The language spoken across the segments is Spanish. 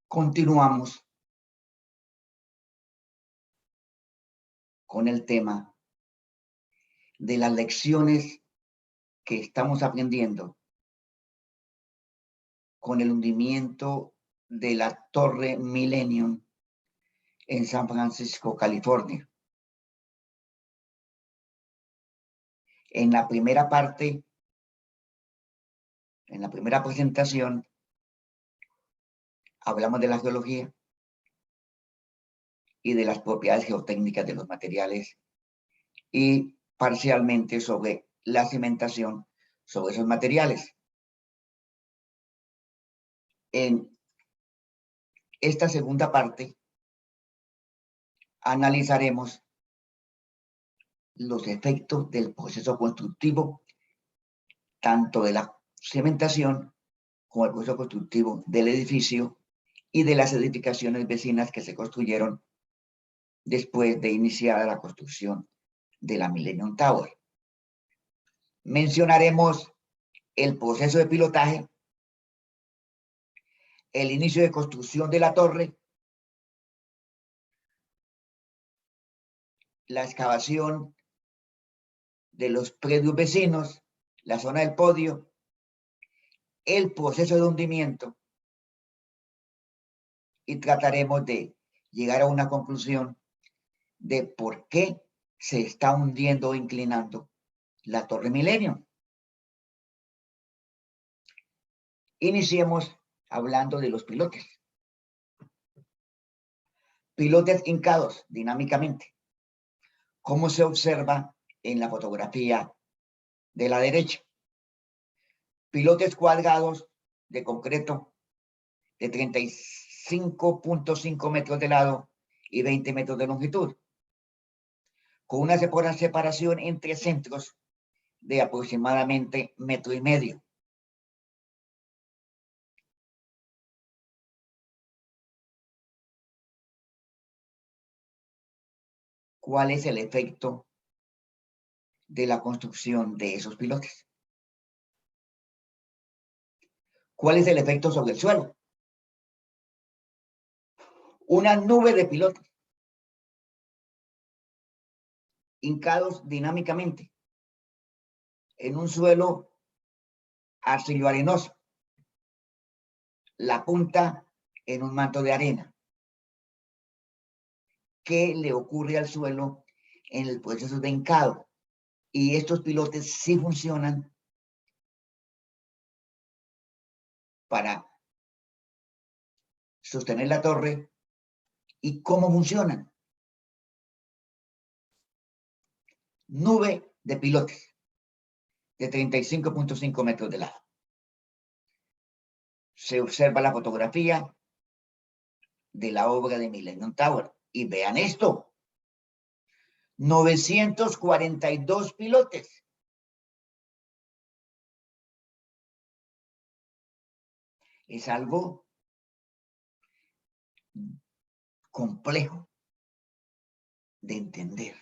Continuamos con el tema de las lecciones que estamos aprendiendo con el hundimiento de la Torre Millennium en San Francisco, California. En la primera parte, en la primera presentación, hablamos de la geología y de las propiedades geotécnicas de los materiales y parcialmente sobre la cimentación sobre esos materiales. En esta segunda parte analizaremos los efectos del proceso constructivo, tanto de la cimentación como el proceso constructivo del edificio y de las edificaciones vecinas que se construyeron después de iniciada la construcción de la Millennium Tower. Mencionaremos el proceso de pilotaje, el inicio de construcción de la torre, la excavación de los predios vecinos, la zona del podio, el proceso de hundimiento, y trataremos de llegar a una conclusión de por qué se está hundiendo o inclinando la Torre Milenio. Iniciemos hablando de los pilotes. Pilotes hincados dinámicamente, como se observa en la fotografía de la derecha. Pilotes cuadrados de concreto de 35.5 metros de lado y 20 metros de longitud, con una separación entre centros de aproximadamente 1,5 metros. ¿Cuál es el efecto de la construcción de esos pilotes? ¿Cuál es el efecto sobre el suelo? Una nube de pilotes hincados dinámicamente en un suelo arcillo-arenoso, la punta en un manto de arena. ¿Qué le ocurre al suelo en el proceso de hincado? Y estos pilotes sí funcionan para sostener la torre. ¿Y cómo funcionan? Nube de pilotes de 35.5 metros de lado. Se observa la fotografía de la obra de Millennium Tower y vean esto: 942 pilotes. Es algo complejo de entender.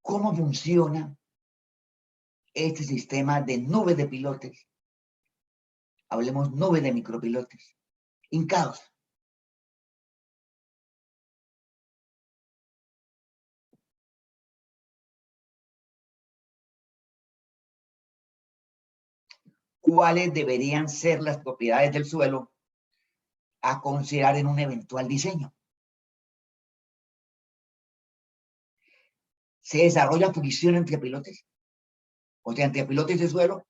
¿Cómo funciona este sistema de nube de pilotes? Hablemos nube de micropilotes hincados. ¿Cuáles deberían ser las propiedades del suelo a considerar en un eventual diseño? Se desarrolla fricción entre pilotes, o sea, entre pilotes de suelo.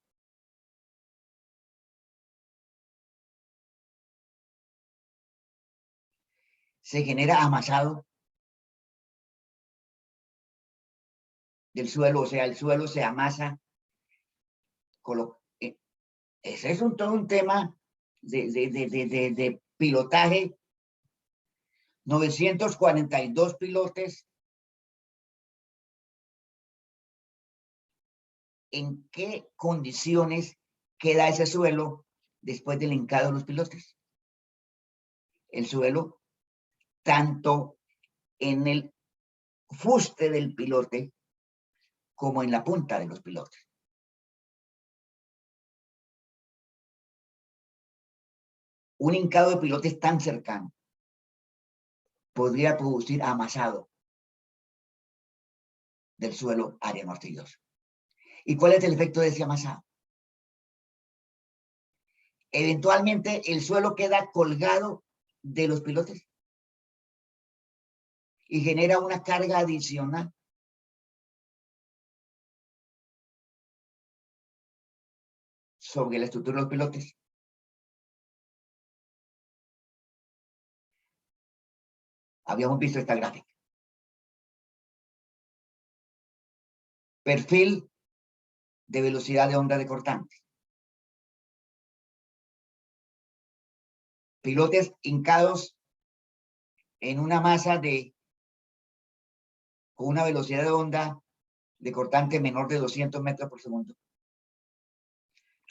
Se genera amasado del suelo, o sea, el suelo se amasa. Ese es todo un tema de pilotaje. 942 pilotes. ¿En qué condiciones queda ese suelo después del hincado de los pilotes? El suelo, tanto en el fuste del pilote como en la punta de los pilotes. un hincado de pilotes tan cercano podría producir amasado del suelo areno arcilloso. ¿Y cuál es el efecto de ese amasado? Eventualmente el suelo queda colgado de los pilotes y genera una carga adicional sobre la estructura de los pilotes. Habíamos visto esta gráfica. Perfil de velocidad de onda de cortante. Pilotes hincados en una masa con una velocidad de onda de cortante menor de 200 metros por segundo.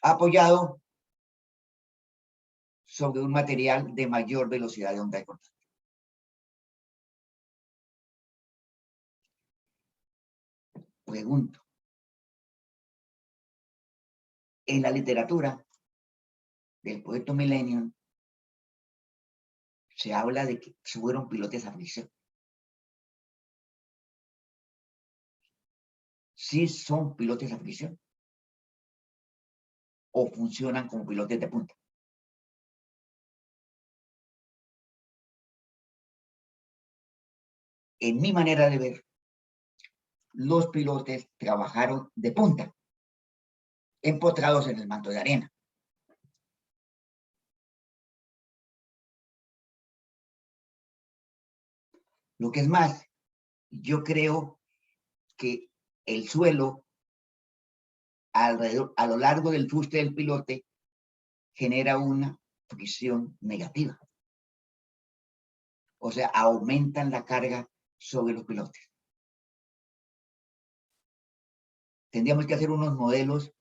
Apoyado sobre un material de mayor velocidad de onda de cortante. Pregunto. En la literatura del Proyecto Millennium se habla de que fueron pilotes a fricción. ¿Sí son pilotes a fricción? ¿O funcionan como pilotes de punta? En mi manera de ver, los pilotes trabajaron de punta, empotrados en el manto de arena. Lo que es más, yo creo que el suelo alrededor, a lo largo del fuste del pilote, genera una fricción negativa. O sea, aumentan la carga sobre los pilotes. Tendríamos que hacer unos modelos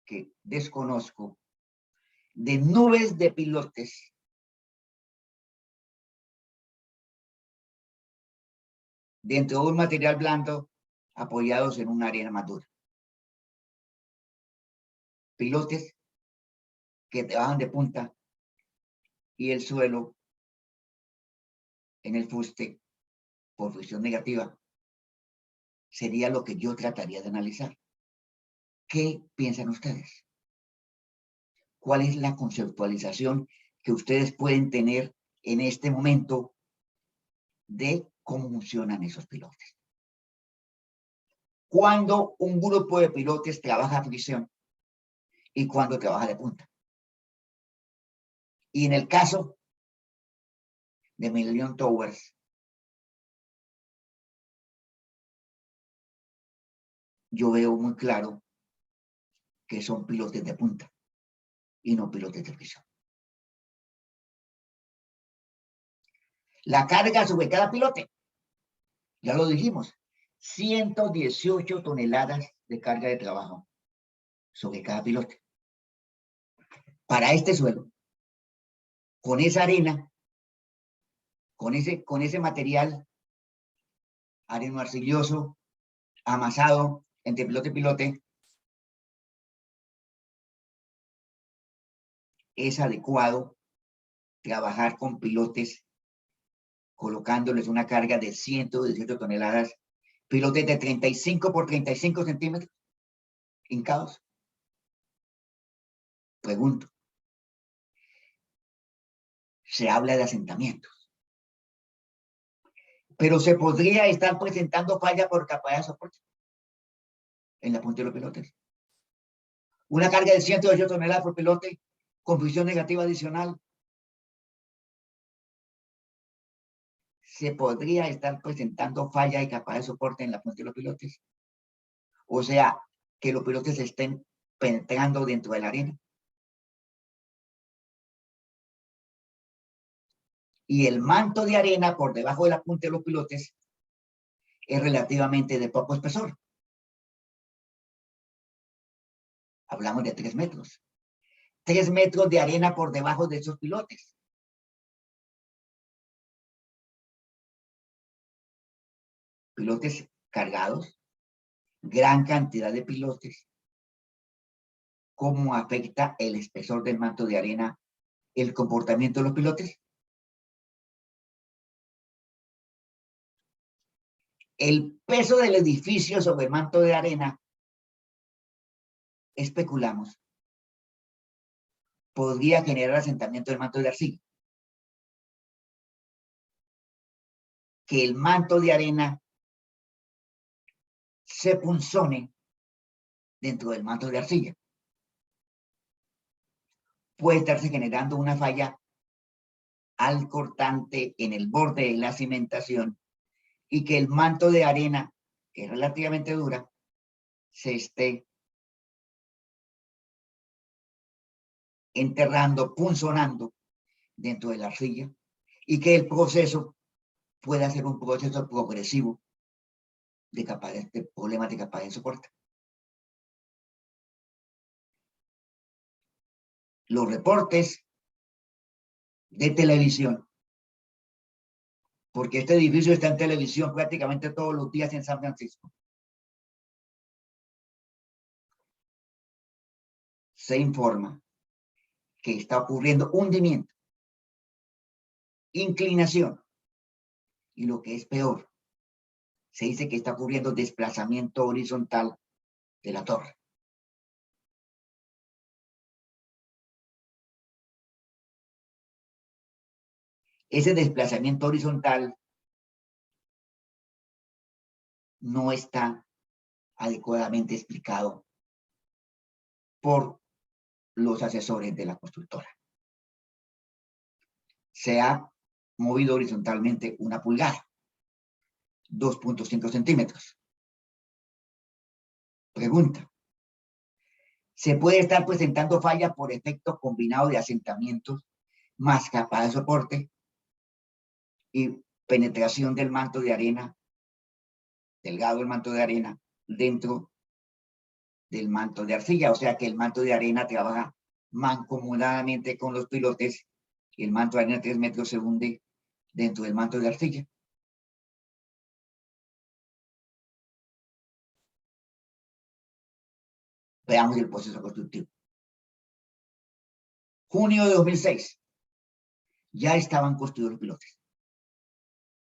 que desconozco de nubes de pilotes dentro de un material blando apoyados en una arena madura. Pilotes que trabajan de punta y el suelo en el fuste por fricción negativa sería lo que yo trataría de analizar. ¿Qué piensan ustedes? ¿Cuál es la conceptualización que ustedes pueden tener en este momento de cómo funcionan esos pilotes? Cuando un grupo de pilotes trabaja a fricción y cuando trabaja de punta. Y en el caso de Millennium Towers, yo veo muy claro que son pilotes de punta y no pilotes de fricción. La carga sobre cada pilote, ya lo dijimos, 118 toneladas de carga de trabajo sobre cada pilote. Para este suelo, con esa arena, con ese material areno arcilloso, amasado entre pilote y pilote, es adecuado trabajar con pilotes colocándoles una carga de 118 toneladas, pilotes de 35 por 35 centímetros, hincados. Pregunto, se habla de asentamientos, pero se podría estar presentando falla por capacidad de soporte en la punta de los pilotes. Una carga de 108 toneladas por pilote con fricción negativa adicional. Se podría estar presentando falla de capacidad de soporte en la punta de los pilotes. O sea, que los pilotes estén penetrando dentro de la arena. Y el manto de arena por debajo de la punta de los pilotes es relativamente de poco espesor. Hablamos de 3 metros. 3 metros de arena por debajo de esos pilotes. Pilotes cargados, gran cantidad de pilotes. ¿Cómo afecta el espesor del manto de arena el comportamiento de los pilotes. El peso del edificio sobre el manto de arena, especulamos, podría generar asentamiento del manto de arcilla. Que el manto de arena se punzone dentro del manto de arcilla. Puede estarse generando una falla al cortante en el borde de la cimentación y que el manto de arena, que es relativamente dura, se esté enterrando, punzonando dentro de la arcilla y que el proceso pueda ser un proceso progresivo de problemas de capa de soporte. Los reportes de televisión, porque este edificio está en televisión prácticamente todos los días en San Francisco, se informa que está ocurriendo hundimiento, inclinación, y lo que es peor, se dice que está ocurriendo desplazamiento horizontal de la torre. Ese desplazamiento horizontal no está adecuadamente explicado por los asesores de la constructora. Se ha movido horizontalmente 1 pulgada, 2.5 centímetros. Pregunta: ¿se puede estar presentando falla por efecto combinado de asentamientos más capa de soporte y penetración del manto de arena, delgado el manto de arena, dentro del manto de arcilla? O sea que el manto de arena trabaja mancomunadamente con los pilotes y el manto de arena 3 metros se hunde dentro del manto de arcilla. Veamos el proceso constructivo. Junio de 2006. Ya estaban construidos los pilotes.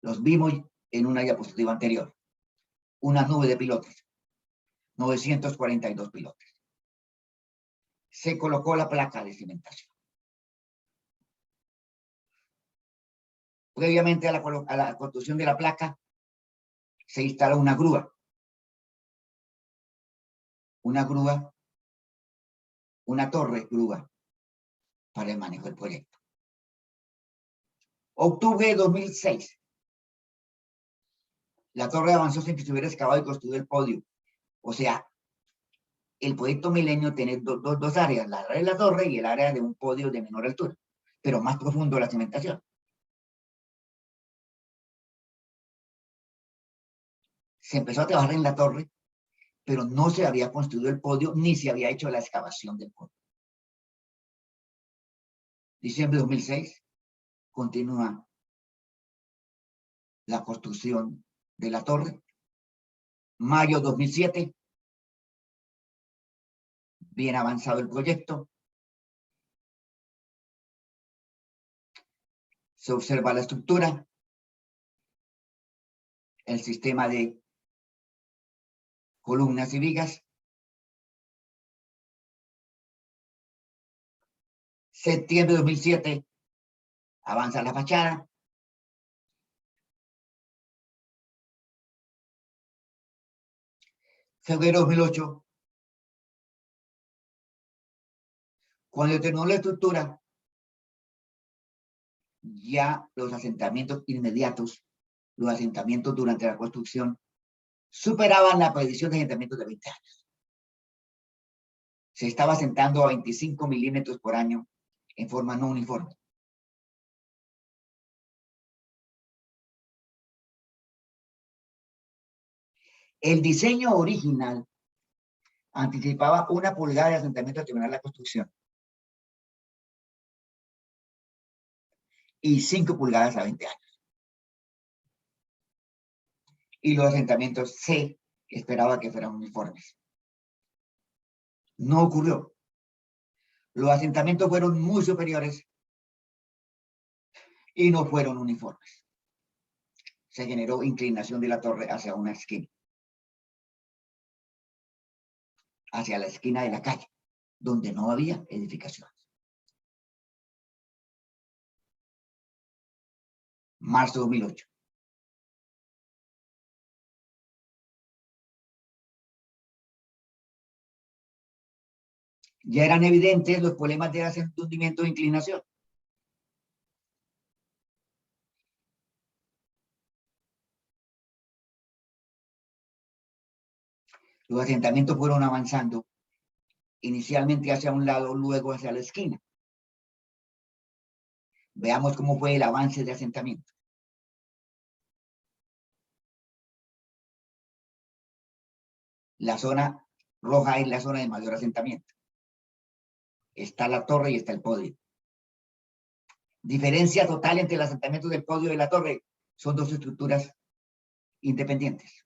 Los vimos en una diapositiva anterior. Una nube de pilotes. 942 pilotes. Se colocó la placa de cimentación. Previamente a la construcción de la placa, se instaló una grúa. Una torre grúa para el manejo del proyecto. Octubre de 2006. La torre avanzó sin que se hubiera excavado y construido el podio. O sea, el proyecto Milenio tiene dos áreas, la área de la torre y el área de un podio de menor altura, pero más profundo la cimentación. Se empezó a trabajar en la torre, pero no se había construido el podio ni se había hecho la excavación del podio. Diciembre de 2006, continúa la construcción de la torre. Mayo 2007, bien avanzado el proyecto. Se observa la estructura, el sistema de columnas y vigas. Septiembre de 2007, avanza la fachada. Febrero de 2008, cuando terminó la estructura, ya los asentamientos inmediatos, los asentamientos durante la construcción, superaban la predicción de asentamientos de 20 años. Se estaba asentando a 25 milímetros por año en forma no uniforme. El diseño original anticipaba 1 pulgada de asentamiento al terminar la construcción y 5 pulgadas a 20 años. Y los asentamientos se esperaba que fueran uniformes. No ocurrió. Los asentamientos fueron muy superiores y no fueron uniformes. Se generó inclinación de la torre hacia una esquina, hacia la esquina de la calle, donde no había edificaciones. Marzo de 2008. Ya eran evidentes los problemas de hundimiento de inclinación. Los asentamientos fueron avanzando, inicialmente hacia un lado, luego hacia la esquina. Veamos cómo fue el avance de asentamiento. La zona roja es la zona de mayor asentamiento. Está la torre y está el podio. Diferencia total entre el asentamiento del podio y la torre. Son dos estructuras independientes.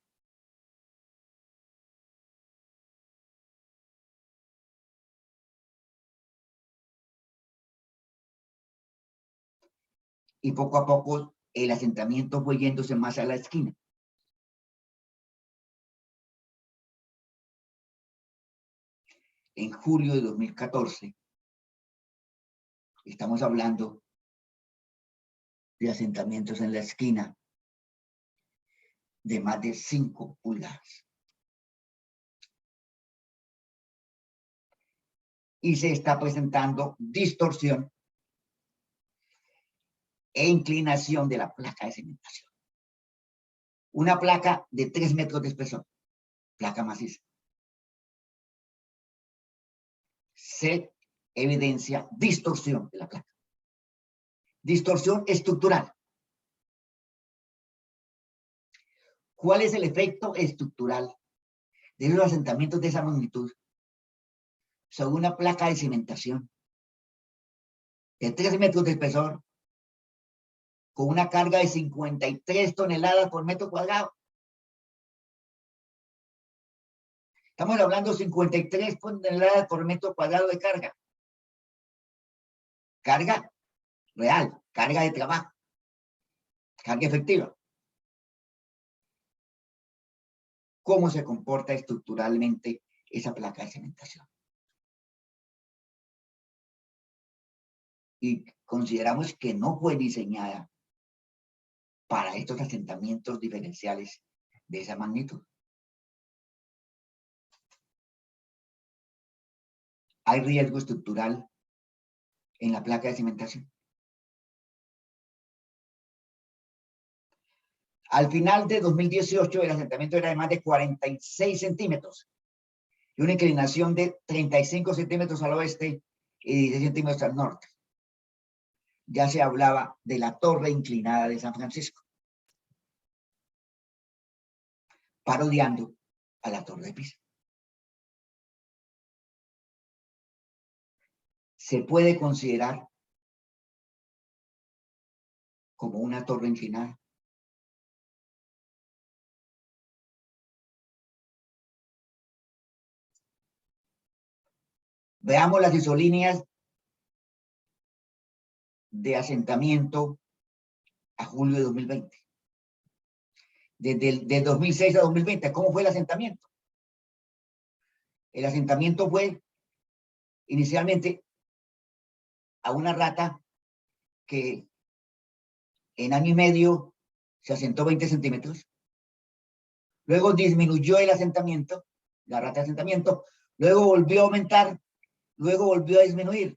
Y poco a poco el asentamiento fue yéndose más a la esquina. En julio de 2014, estamos hablando de asentamientos en la esquina de más de 5 pulgadas. Y se está presentando distorsión e inclinación de la placa de cimentación. Una placa de 3 metros de espesor, placa maciza. Se evidencia distorsión de la placa. Distorsión estructural. ¿Cuál es el efecto estructural de los asentamientos de esa magnitud sobre una placa de cimentación de 3 metros de espesor con una carga de 53 toneladas por metro cuadrado? Estamos hablando de 53 toneladas por metro cuadrado de carga. Carga real, carga de trabajo, carga efectiva. ¿Cómo se comporta estructuralmente esa placa de cimentación? Y consideramos que no fue diseñada para estos asentamientos diferenciales de esa magnitud. Hay riesgo estructural en la placa de cimentación. Al final de 2018, el asentamiento era de más de 46 centímetros y una inclinación de 35 centímetros al oeste y 16 centímetros al norte. Ya se hablaba de la torre inclinada de San Francisco, parodiando a la torre de Pisa. Se puede considerar como una torre inclinada. Veamos las isolíneas de asentamiento a julio de 2020. De 2006 a 2020, ¿cómo fue el asentamiento? El asentamiento fue inicialmente a una rata que en año y medio se asentó 20 centímetros. Luego disminuyó el asentamiento, la rata de asentamiento. Luego volvió a aumentar. Luego volvió a disminuir.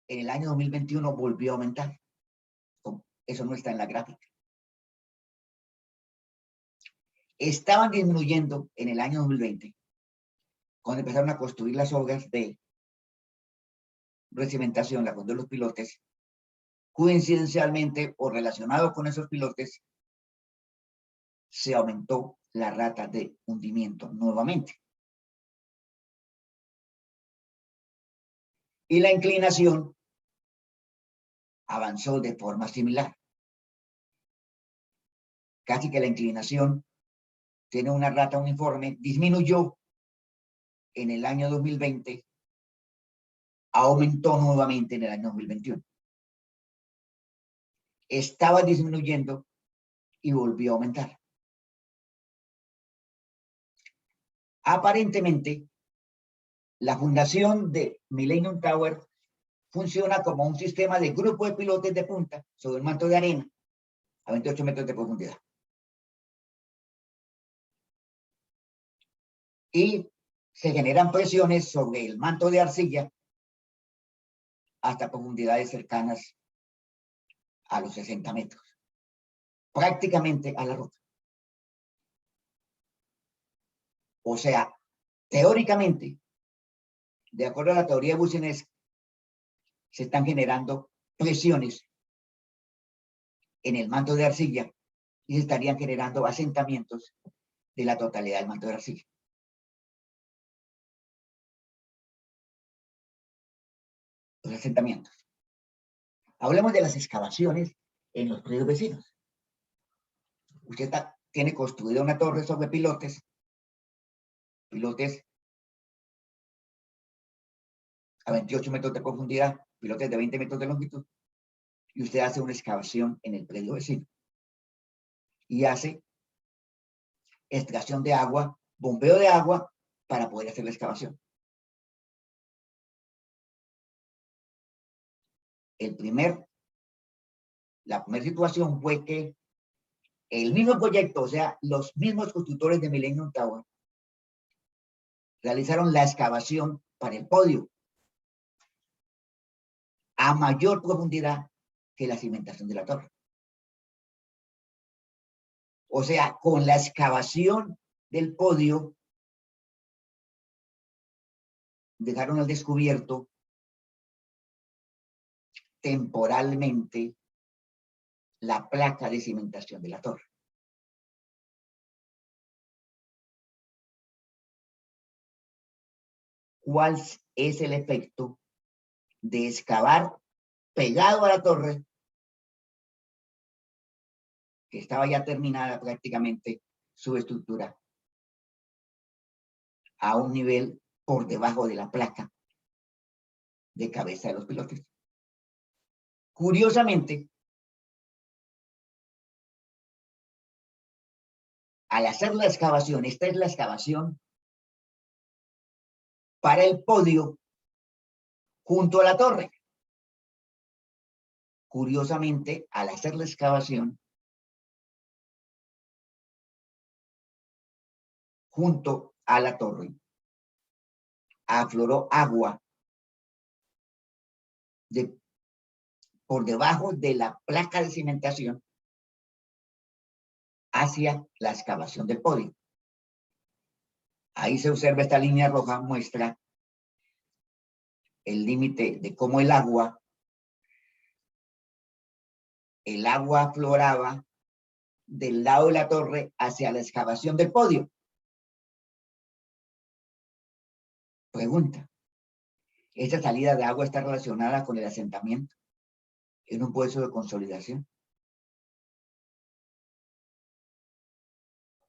En el año 2021 volvió a aumentar. Eso no está en la gráfica. Estaban disminuyendo en el año 2020, cuando empezaron a construir las obras de recimentación, la de los pilotes. Coincidencialmente o relacionado con esos pilotes, se aumentó la rata de hundimiento nuevamente. Y la inclinación avanzó de forma similar. Casi que la inclinación tiene una rata uniforme, disminuyó en el año 2020, aumentó nuevamente en el año 2021. estaba disminuyendo y volvió a aumentar. Aparentemente, la fundación de Millennium Tower funciona como un sistema de grupo de pilotes de punta sobre un manto de arena a 28 metros de profundidad. Y se generan presiones sobre el manto de arcilla hasta profundidades cercanas a los 60 metros, prácticamente a la roca. O sea, teóricamente, de acuerdo a la teoría de Boussinesq, se están generando presiones en el manto de arcilla y se estarían generando asentamientos de la totalidad del manto de arcilla. Los asentamientos. Hablemos de las excavaciones en los predios vecinos. Usted tiene construida una torre sobre pilotes a 28 metros de profundidad, pilotes de 20 metros de longitud, y usted hace una excavación en el predio vecino y hace extracción de agua, bombeo de agua para poder hacer la excavación. La primera situación fue que el mismo proyecto, o sea, los mismos constructores de Millennium Tower, realizaron la excavación para el podio a mayor profundidad que la cimentación de la torre. O sea, con la excavación del podio, dejaron al descubierto temporalmente la placa de cimentación de la torre. ¿Cuál es el efecto de excavar pegado a la torre, que estaba ya terminada prácticamente su estructura, a un nivel por debajo de la placa de cabeza de los pilotes? Curiosamente, al hacer la excavación, esta es la excavación para el podio junto a la torre. Curiosamente, al hacer la excavación junto a la torre, afloró agua por debajo de la placa de cimentación hacia la excavación del podio. Ahí se observa esta línea roja, muestra el límite de cómo el agua afloraba del lado de la torre hacia la excavación del podio. Pregunta: ¿esta salida de agua está relacionada con el asentamiento en un proceso de consolidación?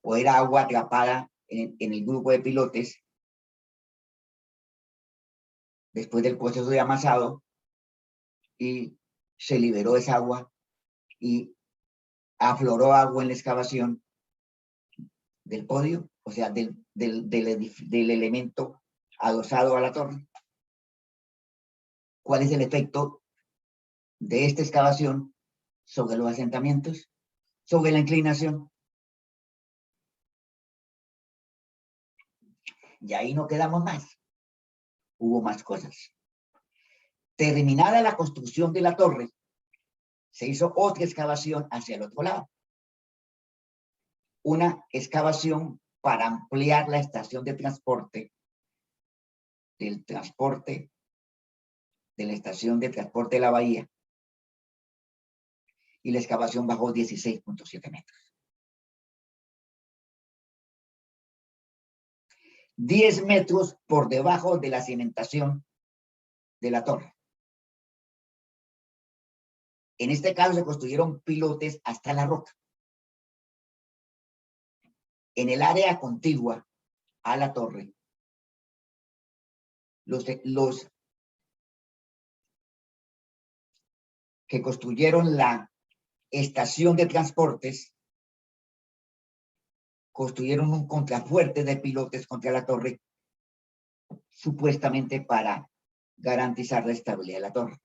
¿O era agua atrapada en el grupo de pilotes después del proceso de amasado y se liberó esa agua y afloró agua en la excavación del podio, o sea, del elemento adosado a la torre? ¿Cuál es el efecto de esta excavación sobre los asentamientos, sobre la inclinación? Y ahí no quedamos más. Hubo más cosas. Terminada la construcción de la torre, se hizo otra excavación hacia el otro lado. Una excavación para ampliar la estación de transporte de la estación de transporte de la bahía. Y la excavación bajó 16.7 metros. 10 metros por debajo de la cimentación de la torre. En este caso se construyeron pilotes hasta la roca. En el área contigua a la torre, los que construyeron la estación de transportes construyeron un contrafuerte de pilotes contra la torre, supuestamente para garantizar la estabilidad de la torre.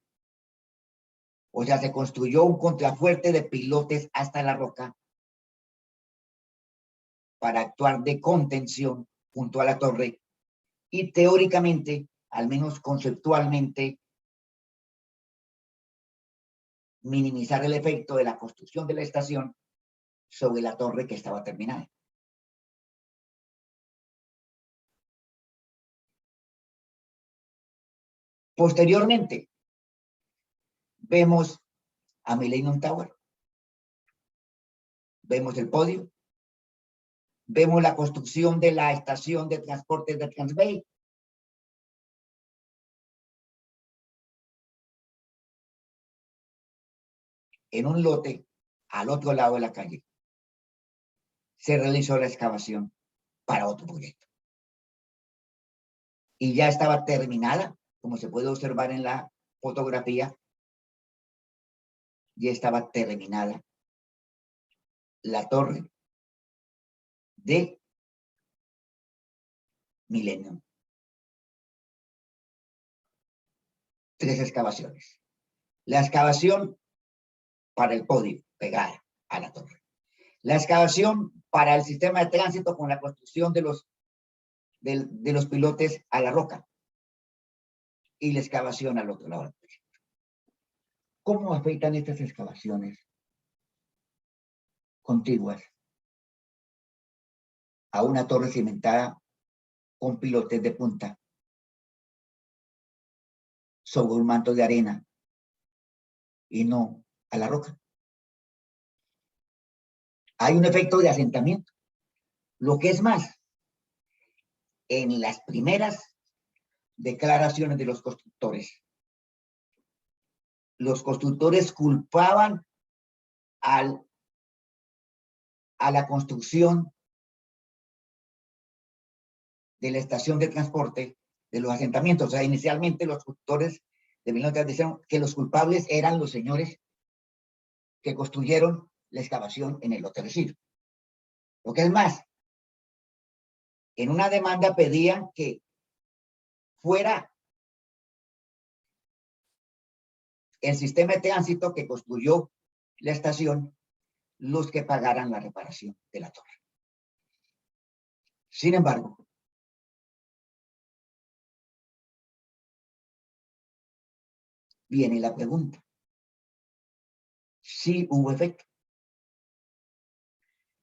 O sea, se construyó un contrafuerte de pilotes hasta la roca para actuar de contención junto a la torre y teóricamente, al menos conceptualmente, minimizar el efecto de la construcción de la estación sobre la torre que estaba terminada. Posteriormente, vemos a Millennium Tower, vemos el podio, vemos la construcción de la estación de transportes de Transbay, en un lote al otro lado de la calle. Se realizó la excavación para otro proyecto. Y ya estaba terminada, como se puede observar en la fotografía, ya estaba terminada la torre de Millennium. 3 excavaciones. La excavación para el podio, pegada a la torre. La excavación para el sistema de tránsito con la construcción de los pilotes a la roca. Y la excavación al otro lado. ¿Cómo afectan estas excavaciones contiguas a una torre cimentada con pilotes de punta sobre un manto de arena y no a la roca? Hay un efecto de asentamiento. Lo que es más, en las primeras declaraciones de los constructores culpaban a la construcción de la estación de transporte de los asentamientos. O sea, inicialmente los constructores de Millennium dijeron que los culpables eran los señores que construyeron la excavación en el lote Recife. Lo que es más, en una demanda pedían que fuera el sistema de tránsito que construyó la estación los que pagaran la reparación de la torre. Sin embargo, viene la pregunta. Sí hubo efecto.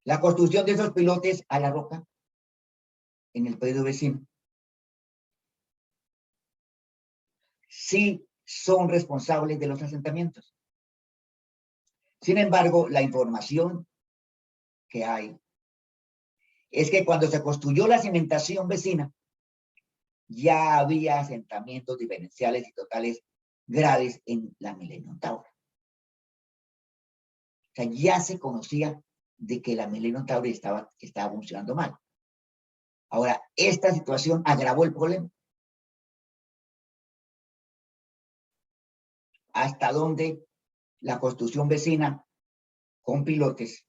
La construcción de esos pilotes a la roca en el predio vecino sí son responsables de los asentamientos. Sin embargo, la información que hay es que cuando se construyó la cimentación vecina, ya había asentamientos diferenciales y totales graves en la Millennium Tower. O sea, ya se conocía de que la Millennium Tower estaba funcionando mal. Ahora, esta situación agravó el problema. Hasta donde la construcción vecina con pilotes,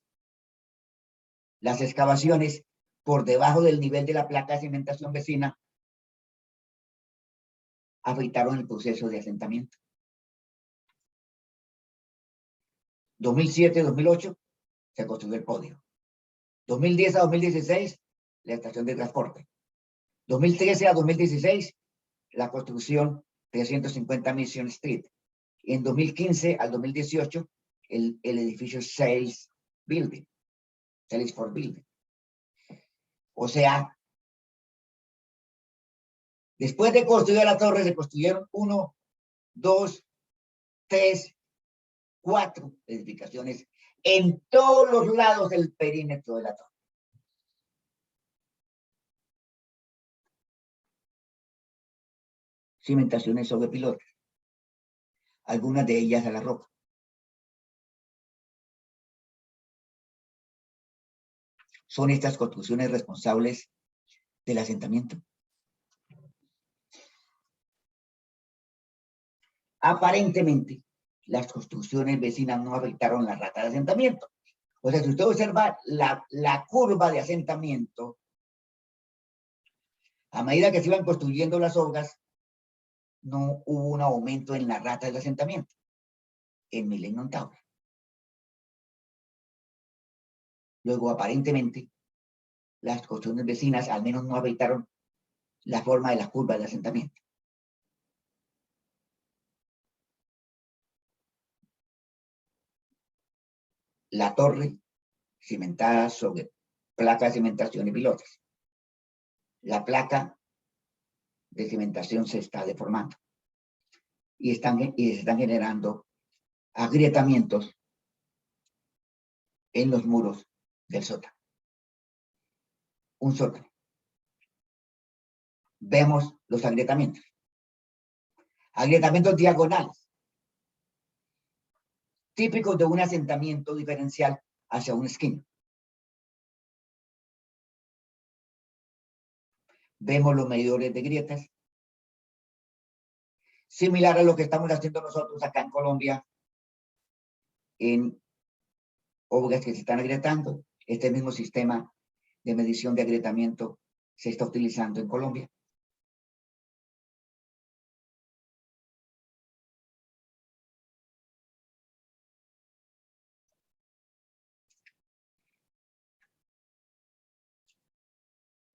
las excavaciones por debajo del nivel de la placa de cimentación vecina afectaron el proceso de asentamiento. 2007-2008 se construyó el podio. 2010 a 2016 la estación de transporte. 2013 a 2016 la construcción 350 Mission Street. Y en 2015 al 2018 el edificio Salesforce Building. O sea, después de construir la torre se construyeron 1, 2, 3, 4 edificaciones en todos los lados del perímetro de la torre. Cimentaciones sobre pilotes, algunas de ellas a la roca. ¿Son estas construcciones responsables del asentamiento? Aparentemente, las construcciones vecinas no afectaron la rata de asentamiento. O sea, si usted observa la curva de asentamiento, a medida que se iban construyendo las obras, no hubo un aumento en la rata del asentamiento en Millennium Tower. Luego, aparentemente, las construcciones vecinas al menos no afectaron la forma de la curva de asentamiento. La torre cimentada sobre placa de cimentación y pilotes. La placa de cimentación se está deformando y se están generando agrietamientos en los muros del sótano. Un sótano. Vemos los agrietamientos. Agrietamientos diagonales, típicos de un asentamiento diferencial hacia una esquina. Vemos los medidores de grietas, similar a lo que estamos haciendo nosotros acá en Colombia en obras que se están agrietando. Este mismo sistema de medición de agrietamiento se está utilizando en Colombia.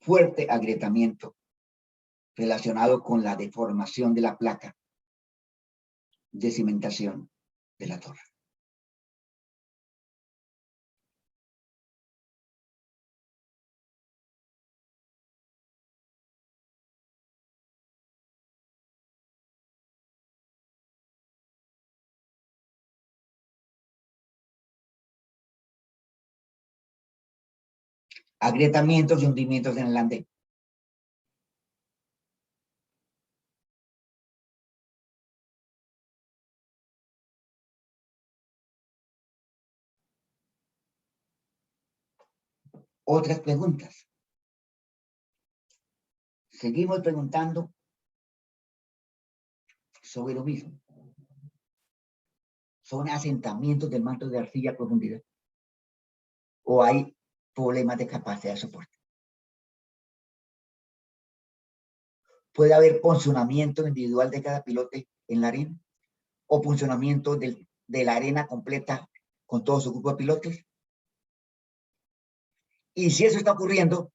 Fuerte agrietamiento relacionado con la deformación de la placa de cimentación de la torre. Agrietamientos y hundimientos en el andén. Otras preguntas. Seguimos preguntando sobre lo mismo. ¿Son asentamientos de mantos de arcilla a profundidad? ¿O hay problemas de capacidad de soporte? ¿Puede haber funcionamiento individual de cada pilote en la arena? ¿O funcionamiento de la arena completa con todo su grupo de pilotes? Y si eso está ocurriendo,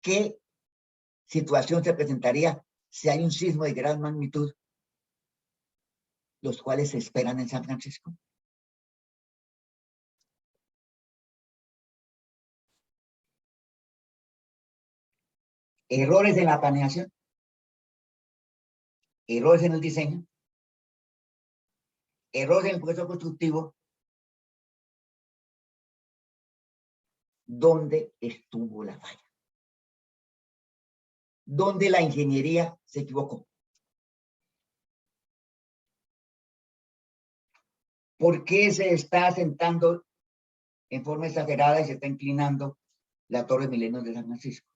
¿qué situación se presentaría si hay un sismo de gran magnitud, los cuales se esperan en San Francisco? Errores en la planeación, errores en el diseño, errores en el proceso constructivo. ¿Dónde estuvo la falla? ¿Dónde la ingeniería se equivocó? ¿Por qué se está asentando en forma exagerada y se está inclinando la Torre Milenio de San Francisco?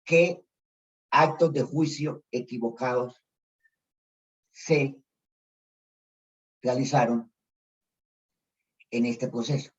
¿Qué actos de juicio equivocados se realizaron en este proceso?